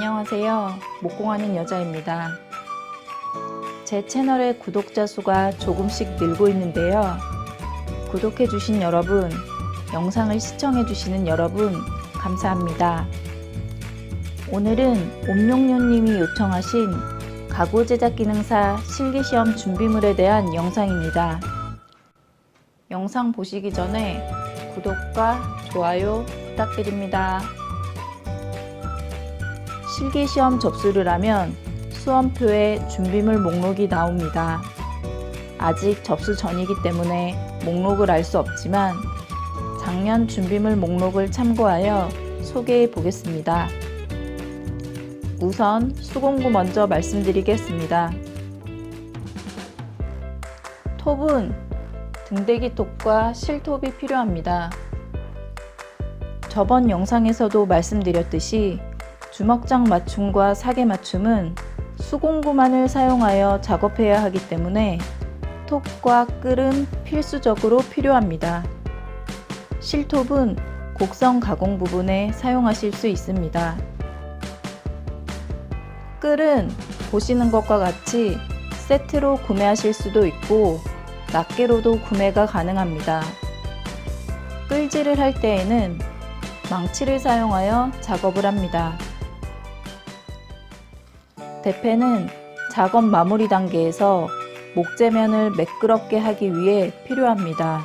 안녕하세요. 목공하는 여자입니다. 제 채널의 구독자 수가 조금씩 늘고 있는데요. 구독해주신 여러분, 영상을 시청해주시는 여러분, 감사합니다. 오늘은 옴룡요님이 요청하신 가구 제작 기능사 실기시험 준비물에 대한 영상입니다. 영상 보시기 전에 구독과 좋아요 부탁드립니다. 실기시험 접수를 하면 수험표에 준비물 목록이 나옵니다. 아직 접수 전이기 때문에 목록을 알 수 없지만 작년 준비물 목록을 참고하여 소개해 보겠습니다. 우선 수공구 먼저 말씀드리겠습니다. 톱은 등대기 톱과 실톱이 필요합니다. 저번 영상에서도 말씀드렸듯이 주먹장 맞춤과 사계 맞춤은 수공구만을 사용하여 작업해야 하기 때문에 톱과 끌은 필수적으로 필요합니다. 실톱은 곡선 가공 부분에 사용하실 수 있습니다. 끌은 보시는 것과 같이 세트로 구매하실 수도 있고 낱개로도 구매가 가능합니다. 끌질을 할 때에는 망치를 사용하여 작업을 합니다. 대패는 작업 마무리 단계에서 목재면을 매끄럽게 하기 위해 필요합니다.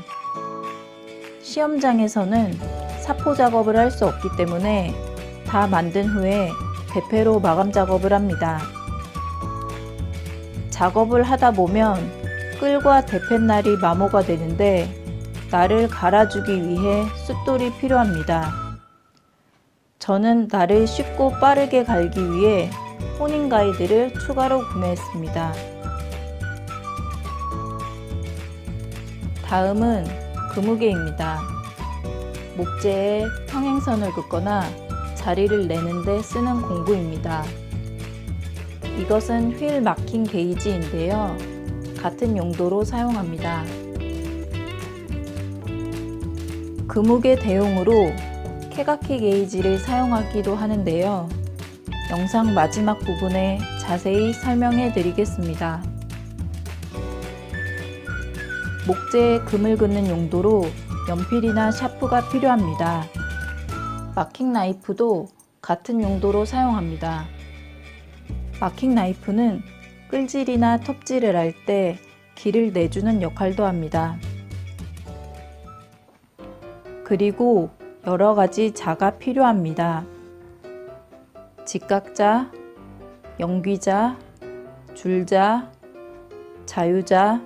시험장에서는 사포 작업을 할 수 없기 때문에 다 만든 후에 대패로 마감 작업을 합니다. 작업을 하다 보면 끌과 대패날이 마모가 되는데 날을 갈아주기 위해 숫돌이 필요합니다. 저는 날을 쉽고 빠르게 갈기 위해 혼인 가이드를 추가로 구매했습니다. 다음은 그무개입니다. 목재에 평행선을 긋거나 자리를 내는 데 쓰는 공구입니다. 이것은 휠 마킹 게이지인데요. 같은 용도로 사용합니다. 그무개 대용으로 캐가키 게이지를 사용하기도 하는데요. 영상 마지막 부분에 자세히 설명해 드리겠습니다. 목재에 금을 긋는 용도로 연필이나 샤프가 필요합니다. 마킹 나이프도 같은 용도로 사용합니다. 마킹 나이프는 끌질이나 톱질을 할 때 길을 내주는 역할도 합니다. 그리고 여러가지 자가 필요합니다. 직각자, 영귀자, 줄자, 자유자,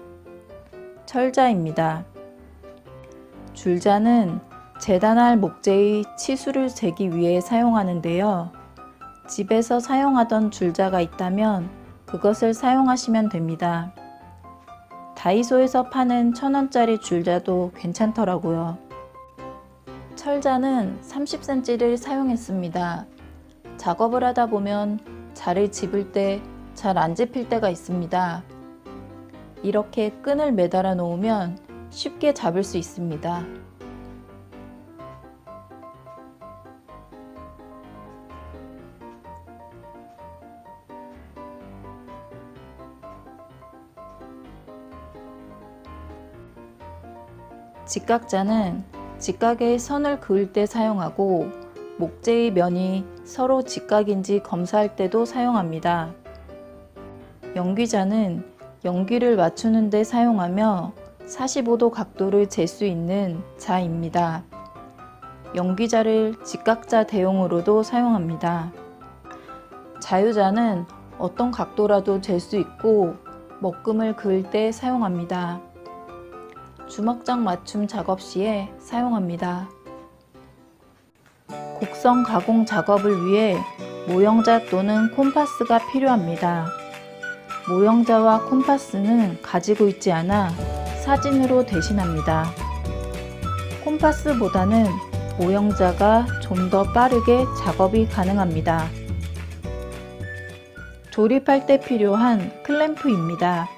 철자입니다. 줄자는 재단할 목재의 치수를 재기 위해 사용하는데요. 집에서 사용하던 줄자가 있다면 그것을 사용하시면 됩니다. 다이소에서 파는 1000원짜리 줄자도 괜찮더라고요. 철자는 30cm를 사용했습니다. 작업을 하다 보면 자를 집을 때 잘 안 집힐 때가 있습니다. 이렇게 끈을 매달아 놓으면 쉽게 잡을 수 있습니다. 직각자는 직각에 선을 그을 때 사용하고 목재의 면이 서로 직각인지 검사할 때도 사용합니다. 영귀자는 영귀를 맞추는 데 사용하며 45도 각도를 잴 수 있는 자입니다. 영귀자를 직각자 대용으로도 사용합니다. 자유자는 어떤 각도라도 잴 수 있고 먹금을 그을 때 사용합니다. 주먹장 맞춤 작업 시에 사용합니다. 곡선 가공 작업을 위해 모형자 또는 콤파스가 필요합니다. 모형자와 콤파스는 가지고 있지 않아 사진으로 대신합니다. 콤파스보다는 모형자가 좀 더 빠르게 작업이 가능합니다. 조립할 때 필요한 클램프입니다.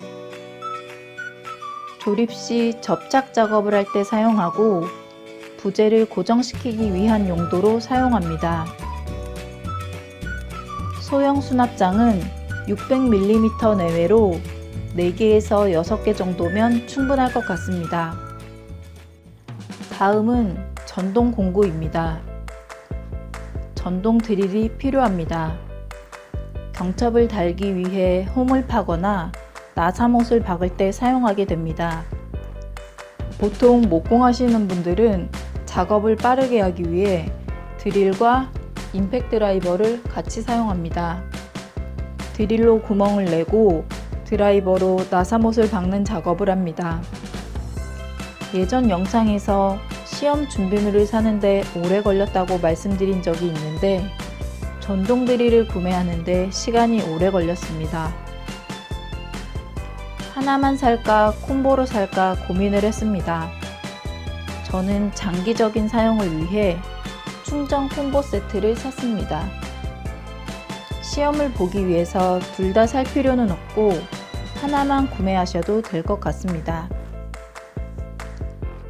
조립 시 접착 작업을 할 때 사용하고 부재를 고정시키기 위한 용도로 사용합니다. 소형 수납장은 600mm 내외로 4개에서 6개 정도면 충분할 것 같습니다. 다음은 전동 공구입니다. 전동 드릴이 필요합니다. 경첩을 달기 위해 홈을 파거나 나사못을 박을 때 사용하게 됩니다. 보통 목공 하시는 분들은 작업을 빠르게 하기 위해 드릴과 임팩트 드라이버를 같이 사용합니다. 드릴로 구멍을 내고 드라이버로 나사못을 박는 작업을 합니다. 예전 영상에서 시험 준비물을 사는데 오래 걸렸다고 말씀드린 적이 있는데 전동 드릴을 구매하는데 시간이 오래 걸렸습니다. 하나만 살까 콤보로 살까 고민을 했습니다. 저는 장기적인 사용을 위해 충전 콤보 세트를 샀습니다. 시험을 보기 위해서 둘 다 살 필요는 없고 하나만 구매하셔도 될 것 같습니다.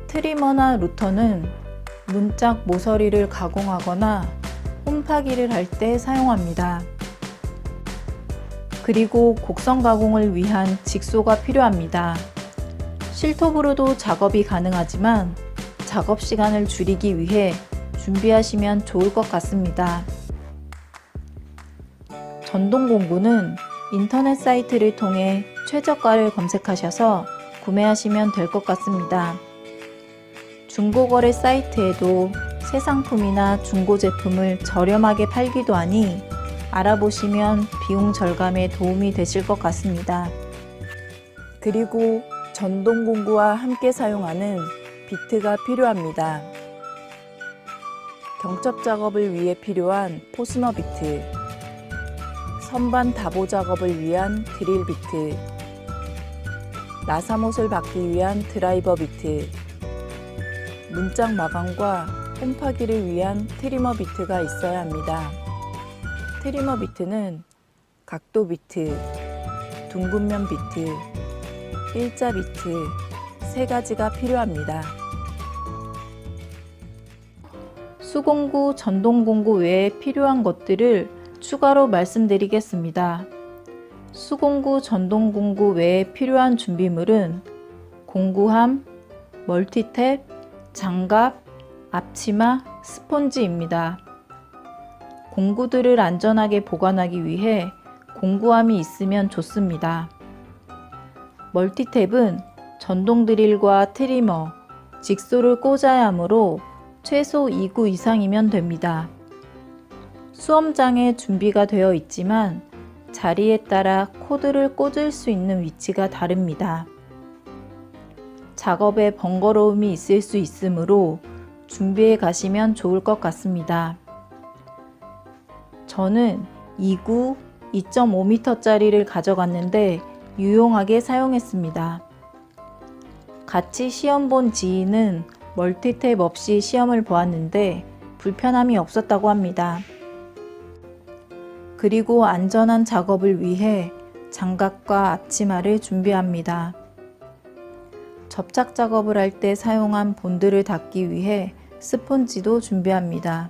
트리머나 루터는 문짝 모서리를 가공하거나 홈파기를 할 때 사용합니다. 그리고 곡선 가공을 위한 직소가 필요합니다. 실톱으로도 작업이 가능하지만 작업 시간을 줄이기 위해 준비하시면 좋을 것 같습니다. 전동 공구는 인터넷 사이트를 통해 최저가를 검색하셔서 구매하시면 될 것 같습니다. 중고거래 사이트에도 새 상품이나 중고 제품을 저렴하게 팔기도 하니 알아보시면 비용 절감에 도움이 되실 것 같습니다. 그리고 전동 공구와 함께 사용하는 비트가 필요합니다. 경첩 작업을 위해 필요한 포스너 비트, 선반 다보 작업을 위한 드릴 비트, 나사못을 박기 위한 드라이버 비트, 문짝 마감과 홈파기를 위한 트리머 비트가 있어야 합니다. 트리머 비트는 각도 비트, 둥근면 비트, 일자 비트 3가지가 필요합니다. 수공구, 전동공구 외에 필요한 것들을 추가로 말씀드리겠습니다. 수공구, 전동공구 외에 필요한 준비물은 공구함, 멀티탭, 장갑, 앞치마, 스폰지입니다. 공구들을 안전하게 보관하기 위해 공구함이 있으면 좋습니다. 멀티탭은 전동 드릴과 트리머, 직소를 꽂아야 하므로 최소 2구 이상이면 됩니다. 수험장에 준비가 되어 있지만 자리에 따라 코드를 꽂을 수 있는 위치가 다릅니다. 작업에 번거로움이 있을 수 있으므로 준비해 가시면 좋을 것 같습니다. 저는 2구 2.5m짜리를 가져갔는데 유용하게 사용했습니다. 같이 시험 본 지인은 멀티탭 없이 시험을 보았는데 불편함이 없었다고 합니다. 그리고 안전한 작업을 위해 장갑과 앞치마를 준비합니다. 접착 작업을 할 때 사용한 본드를 닦기 위해 스폰지도 준비합니다.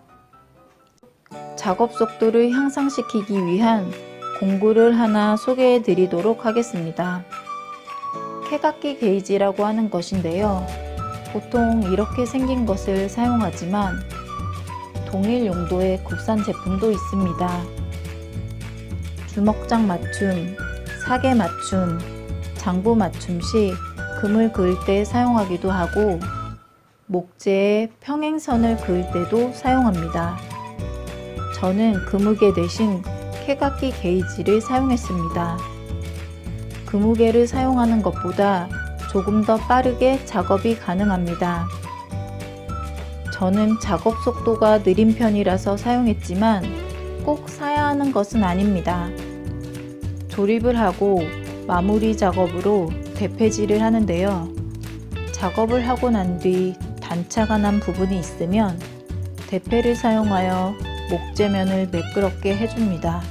작업 속도를 향상시키기 위한 공구를 하나 소개해 드리도록 하겠습니다. 캐각기 게이지라고 하는 것인데요. 보통 이렇게 생긴 것을 사용하지만 동일 용도의 국산 제품도 있습니다. 주먹장 맞춤, 사계 맞춤, 장부 맞춤 시 금을 그을 때 사용하기도 하고 목재에 평행선을 그을 때도 사용합니다. 저는 금무게 대신 캐각기 게이지를 사용했습니다. 금무게를 사용하는 것보다 조금 더 빠르게 작업이 가능합니다. 저는 작업 속도가 느린 편이라서 사용했지만 꼭 사야 하는 것은 아닙니다. 조립을 하고 마무리 작업으로 대패질을 하는데요. 작업을 하고 난 뒤 단차가 난 부분이 있으면 대패를 사용하여 목재면을 매끄럽게 해줍니다.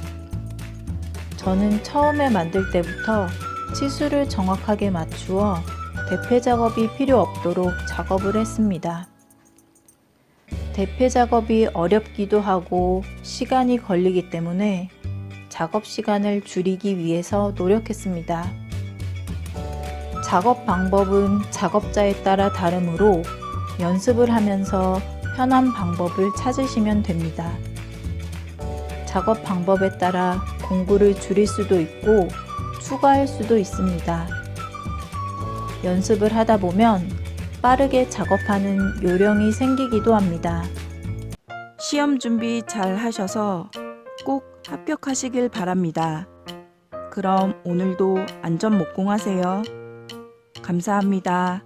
저는 처음에 만들 때부터 치수를 정확하게 맞추어 대패 작업이 필요 없도록 작업을 했습니다. 대패 작업이 어렵기도 하고 시간이 걸리기 때문에 작업 시간을 줄이기 위해서 노력했습니다. 작업 방법은 작업자에 따라 다르므로 연습을 하면서 편한 방법을 찾으시면 됩니다. 작업 방법에 따라 공구를 줄일 수도 있고 추가할 수도 있습니다. 연습을 하다 보면 빠르게 작업하는 요령이 생기기도 합니다. 시험 준비 잘 하셔서 꼭 합격하시길 바랍니다. 그럼 오늘도 안전목공하세요. 감사합니다.